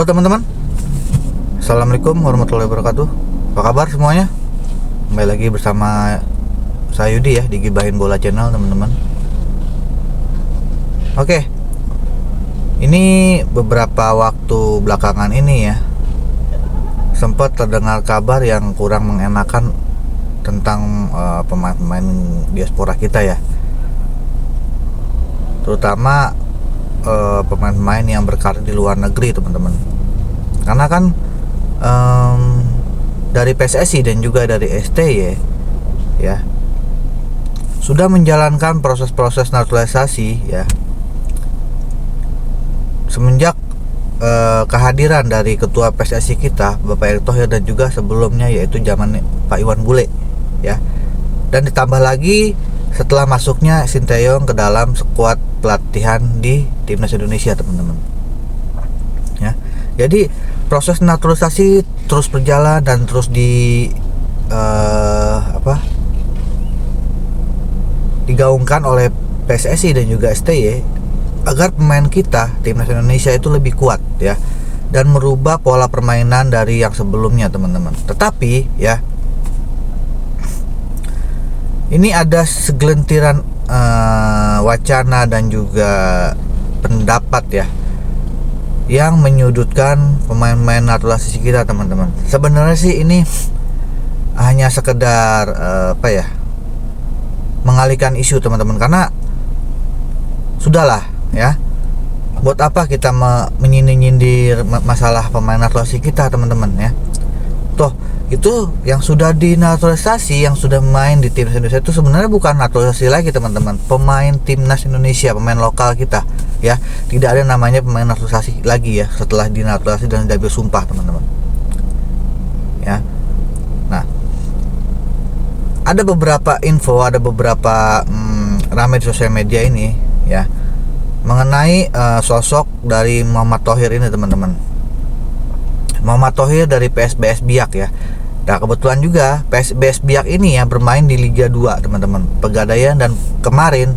Halo teman-teman, Assalamualaikum warahmatullahi wabarakatuh. Apa kabar semuanya? Kembali lagi bersama saya Yudi ya, di Gibahin Bola Channel teman-teman. Oke, ini beberapa waktu belakangan ini ya, sempat terdengar kabar yang kurang mengenakan tentang pemain-pemain diaspora kita ya, terutama pemain-pemain yang berkarir di luar negeri teman-teman. Karena kan dari PSSI dan juga dari STY ya sudah menjalankan proses-proses naturalisasi ya semenjak kehadiran dari ketua PSSI kita Bapak Erick Thohir, dan juga sebelumnya yaitu zaman Pak Iwan Bule ya, dan ditambah lagi setelah masuknya Sinteyong ke dalam skuad pelatihan di timnas Indonesia teman-teman ya. Jadi proses naturalisasi terus berjalan dan terus digaungkan oleh PSSI dan juga STY agar pemain kita timnas Indonesia itu lebih kuat ya, dan merubah pola permainan dari yang sebelumnya teman-teman. Tetapi ya, ini ada segelintiran wacana dan juga pendapat ya yang menyudutkan pemain-pemain naturalisasi kita teman-teman. Sebenarnya sih ini hanya sekedar mengalihkan isu teman-teman, karena sudahlah ya, buat apa kita menyindir masalah pemain naturalisasi kita teman-teman ya. Toh itu yang sudah dinaturalisasi, yang sudah main di timnas Indonesia itu sebenarnya bukan naturalisasi lagi teman-teman, pemain timnas Indonesia, pemain lokal kita ya. Tidak ada namanya pemain naturalisasi lagi ya setelah dinaturalisasi dan diambil sumpah teman-teman ya. Nah, ada beberapa info, ada beberapa ramai di sosial media ini ya mengenai sosok dari Muhammad Thohir ini teman-teman. Muhammad Thohir dari PSBS Biak ya. Nah, kebetulan juga PSBS Biak ini ya bermain di Liga 2 teman-teman, Pegadaian, dan kemarin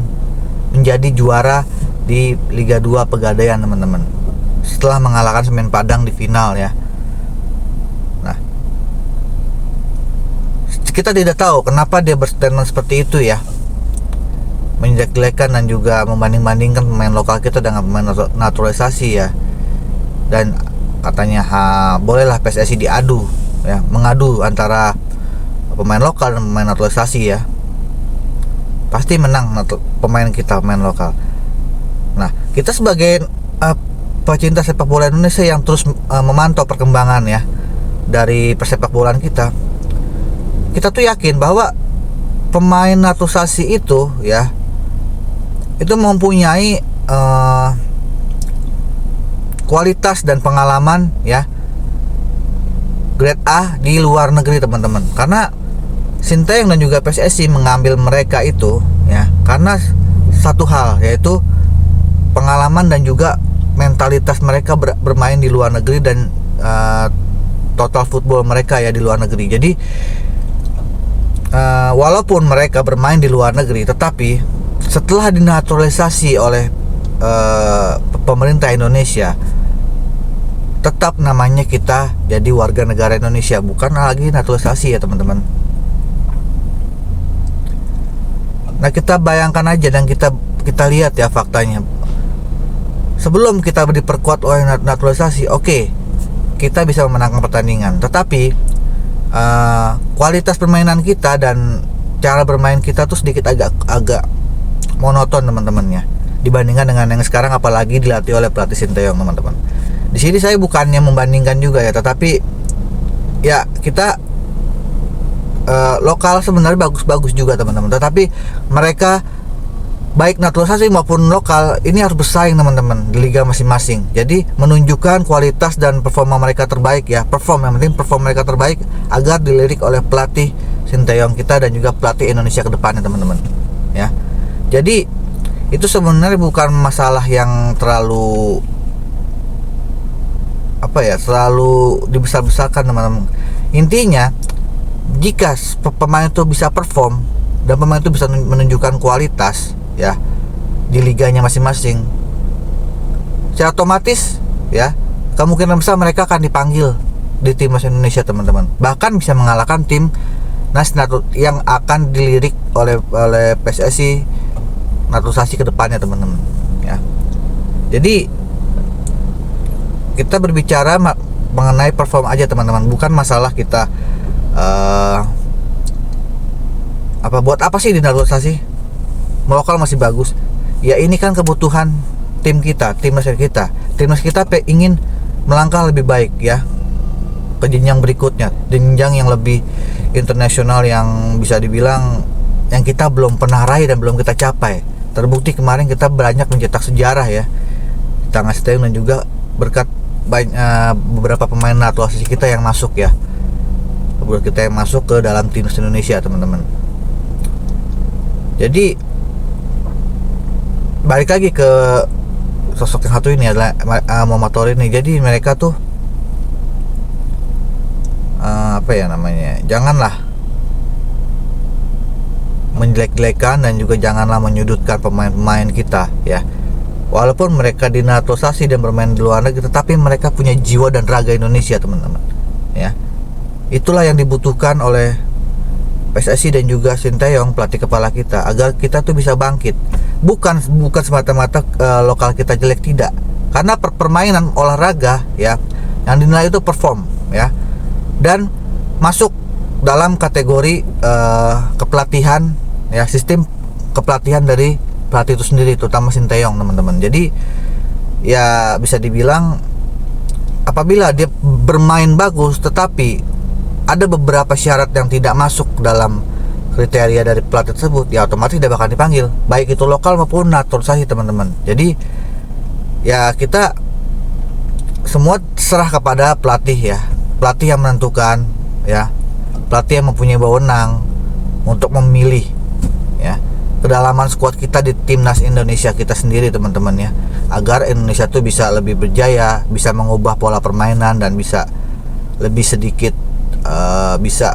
menjadi juara di Liga 2 Pegadaian teman-teman, setelah mengalahkan Semen Padang di final ya. Nah, kita tidak tahu kenapa dia berstatement seperti itu ya, menjelek-jelekan dan juga membanding-bandingkan pemain lokal kita dengan pemain naturalisasi ya. Dan katanya bolehlah PSSI diadu ya, mengadu antara pemain lokal dan pemain naturalisasi ya. Pasti menang pemain kita, pemain lokal. Nah, kita sebagai pecinta sepak bola Indonesia yang terus memantau perkembangan ya dari persepak bolaan kita tuh yakin bahwa pemain naturalisasi itu ya, itu mempunyai kualitas dan pengalaman ya grade A di luar negeri teman-teman. Karena Sinteyong dan juga PSSI mengambil mereka itu ya karena satu hal, yaitu pengalaman dan juga mentalitas mereka bermain di luar negeri, dan total football mereka ya di luar negeri. Jadi walaupun mereka bermain di luar negeri, tetapi setelah dinaturalisasi oleh pemerintah Indonesia, tetap namanya kita jadi warga negara Indonesia, bukan lagi naturalisasi ya teman-teman. Nah, kita bayangkan aja dan kita lihat ya faktanya. Sebelum kita diperkuat oleh naturalisasi, oke, kita bisa memenangkan pertandingan, tetapi kualitas permainan kita dan cara bermain kita tuh sedikit agak monoton teman-teman ya, dibandingkan dengan yang sekarang, apalagi dilatih oleh pelatih Sinteyong teman-teman. Di sini saya bukannya membandingkan juga ya, tetapi ya kita lokal sebenarnya bagus-bagus juga teman-teman, tetapi mereka baik naturalisasi maupun lokal ini harus bersaing teman-teman di liga masing-masing. Jadi menunjukkan kualitas dan performa mereka terbaik ya, yang penting perform mereka terbaik agar dilirik oleh pelatih Sinteyong kita dan juga pelatih Indonesia ke depannya teman-teman ya. Jadi itu sebenarnya bukan masalah yang terlalu terlalu dibesar-besarkan teman-teman. Intinya jika pemain itu bisa perform dan pemain itu bisa menunjukkan kualitas ya di liganya masing-masing, secara otomatis ya kemungkinan besar mereka akan dipanggil di timnas Indonesia teman-teman, bahkan bisa mengalahkan tim yang akan dilirik oleh PSSI naturalisasi ke depannya teman-teman ya. Jadi kita berbicara mengenai perform aja teman-teman, bukan masalah kita buat apa sih di naturalisasi, lokal masih bagus ya. Ini kan kebutuhan tim kita, timnas kita ingin melangkah lebih baik ya ke jenjang berikutnya, jenjang yang lebih internasional, yang bisa dibilang yang kita belum pernah raih dan belum kita capai. Terbukti kemarin kita banyak mencetak sejarah ya di Tangan Sinteyong, dan juga berkat beberapa pemain naturalisasi kita yang masuk ya, kita yang masuk ke dalam timnas Indonesia teman-teman. Jadi balik lagi ke sosok yang satu ini adalah Muhammad Tori ini. Jadi mereka tuh janganlah menjelek-jelekan dan juga janganlah menyudutkan pemain-pemain kita ya. Walaupun mereka dinaturalisasi dan bermain di luar negeri, tetapi mereka punya jiwa dan raga Indonesia teman-teman ya. Itulah yang dibutuhkan oleh PSSI dan juga Sinteyong, pelatih kepala kita, agar kita tuh bisa bangkit. Bukan semata-mata lokal kita jelek, tidak, karena permainan olahraga ya yang dinilai itu perform ya, dan masuk dalam kategori kepelatihan ya, sistem kepelatihan dari pelatih itu sendiri, terutama Sinteyong teman-teman. Jadi ya bisa dibilang apabila dia bermain bagus tetapi ada beberapa syarat yang tidak masuk dalam kriteria dari pelatih tersebut, ya otomatis tidak bakal dipanggil, baik itu lokal maupun naturalisasi teman-teman. Jadi ya kita semua serah kepada pelatih ya, pelatih yang menentukan ya, pelatih yang mempunyai wewenang untuk memilih ya kedalaman skuad kita di timnas Indonesia kita sendiri teman-teman ya, agar Indonesia tuh bisa lebih berjaya, bisa mengubah pola permainan, dan bisa lebih sedikit bisa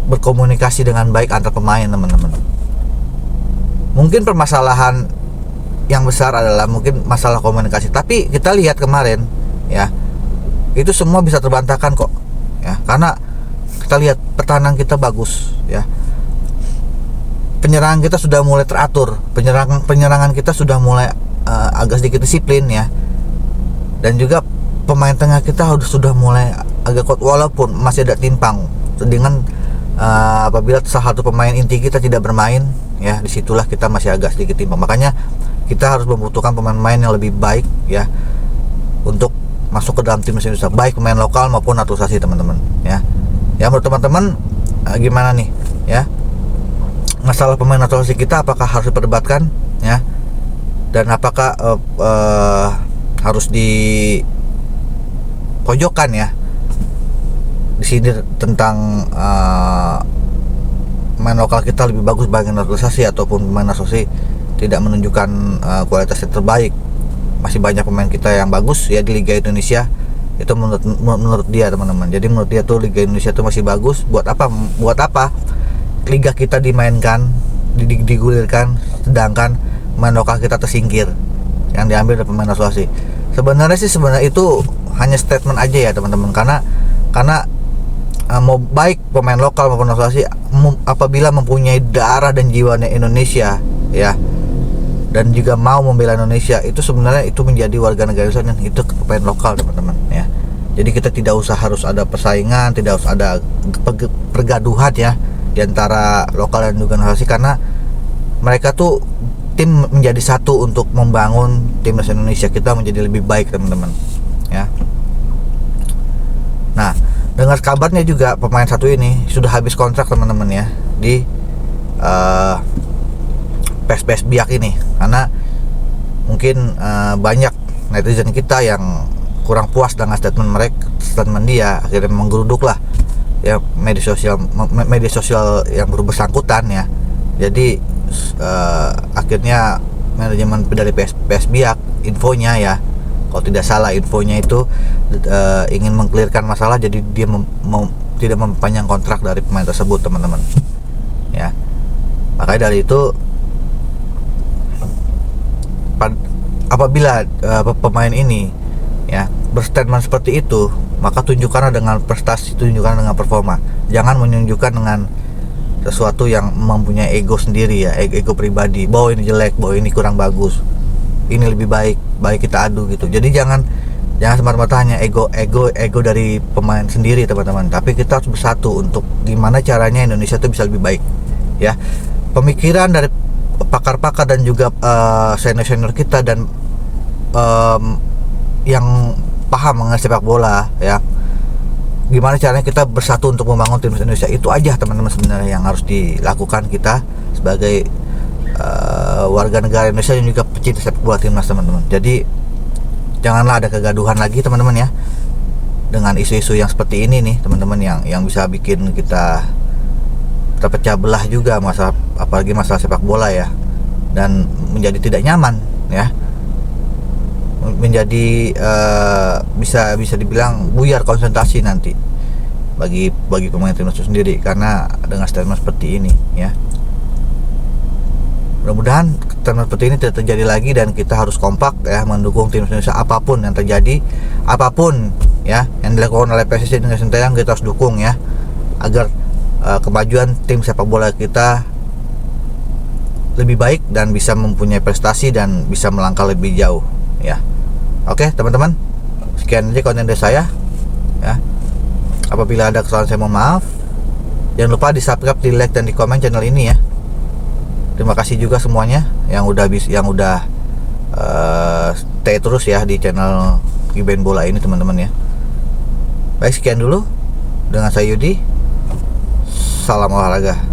berkomunikasi dengan baik antar pemain teman-teman. Mungkin permasalahan yang besar adalah mungkin masalah komunikasi, tapi kita lihat kemarin ya, itu semua bisa terbantahkan kok ya, karena kita lihat pertahanan kita bagus ya, penyerangan kita sudah mulai teratur, penyerangan kita sudah mulai agak sedikit disiplin ya, dan juga pemain tengah kita sudah mulai agak kuat, walaupun masih ada timpang dengan apabila salah satu pemain inti kita tidak bermain ya, disitulah kita masih agak sedikit timpang. Makanya kita harus membutuhkan pemain-pemain yang lebih baik ya untuk masuk ke dalam timnas Indonesia, baik pemain lokal maupun naturalisasi teman-teman ya. Ya menurut teman-teman gimana nih ya, masalah pemain naturalisasi kita apakah harus diperdebatkan ya, dan apakah harus dipojokkan ya di sini tentang pemain lokal kita lebih bagus bagi naturalisasi ataupun pemain naturalisasi tidak menunjukkan kualitas yang terbaik. Masih banyak pemain kita yang bagus ya di Liga Indonesia, itu menurut dia teman-teman. Jadi menurut dia tuh Liga Indonesia tuh masih bagus. Buat apa liga kita dimainkan, digulirkan, sedangkan pemain lokal kita tersingkir, yang diambil dari pemain naturalisasi. Sebenarnya itu hanya statement aja ya teman-teman, karena mau baik pemain lokal maupun naturalisasi apabila mempunyai darah dan jiwanya Indonesia ya, dan juga mau membela Indonesia, itu sebenarnya itu menjadi warga negara Indonesia, dan itu pemain lokal teman-teman ya. Jadi kita tidak usah harus ada persaingan, tidak usah ada pergaduhan ya di antara lokal dan juga naturalisasi, karena mereka tuh tim menjadi satu untuk membangun timnas Indonesia kita menjadi lebih baik teman-teman ya. Nah, dengar kabarnya juga pemain satu ini sudah habis kontrak teman-teman ya di PES Biak ini, karena mungkin banyak netizen kita yang kurang puas dengan statement dia, akhirnya menggeruduk lah ya media sosial yang bersangkutan ya. Jadi akhirnya manajemen dari PS Biak infonya ya, kalau tidak salah infonya itu ingin mengklirkan masalah, jadi dia tidak memperpanjang kontrak dari pemain tersebut teman-teman ya. Makanya dari itu apabila pemain ini ya berstatement seperti itu, maka tunjukkanlah dengan prestasi, tunjukkan dengan performa. Jangan menunjukkan dengan sesuatu yang mempunyai ego sendiri ya, ego pribadi, bahwa ini jelek, bahwa ini kurang bagus, ini lebih baik kita adu gitu. Jadi jangan semata-mata hanya ego dari pemain sendiri teman-teman, tapi kita harus bersatu untuk gimana caranya Indonesia itu bisa lebih baik ya. Pemikiran dari pakar-pakar dan juga senior-senior kita dan yang paham mengenai sepak bola ya, gimana caranya kita bersatu untuk membangun timnas Indonesia. Itu aja teman-teman sebenarnya yang harus dilakukan kita sebagai warga negara Indonesia dan juga pecinta sepak bola timnas teman-teman. Jadi janganlah ada kegaduhan lagi teman-teman ya, dengan isu-isu yang seperti ini nih teman-teman, yang bisa bikin kita terpecah belah juga, apalagi masalah sepak bola ya, dan menjadi tidak nyaman ya, menjadi bisa dibilang buyar konsentrasi nanti bagi pemain timnas itu sendiri karena dengan statement seperti ini ya. Mudah-mudahan statement seperti ini tidak terjadi lagi dan kita harus kompak ya mendukung timnas Indonesia apapun yang terjadi, apapun ya yang dilakukan oleh PSSI dengan Sintayong, kita harus dukung ya, agar kemajuan tim sepak bola kita lebih baik dan bisa mempunyai prestasi dan bisa melangkah lebih jauh ya. Oke teman-teman, sekian aja konten dari saya ya. Apabila ada kesalahan saya mohon maaf. Jangan lupa di subscribe, di like dan di komen channel ini ya. Terima kasih juga semuanya yang udah stay terus ya di channel Gibain Bola ini teman-teman ya. Baik, sekian dulu dengan saya Yudi. Salam olahraga.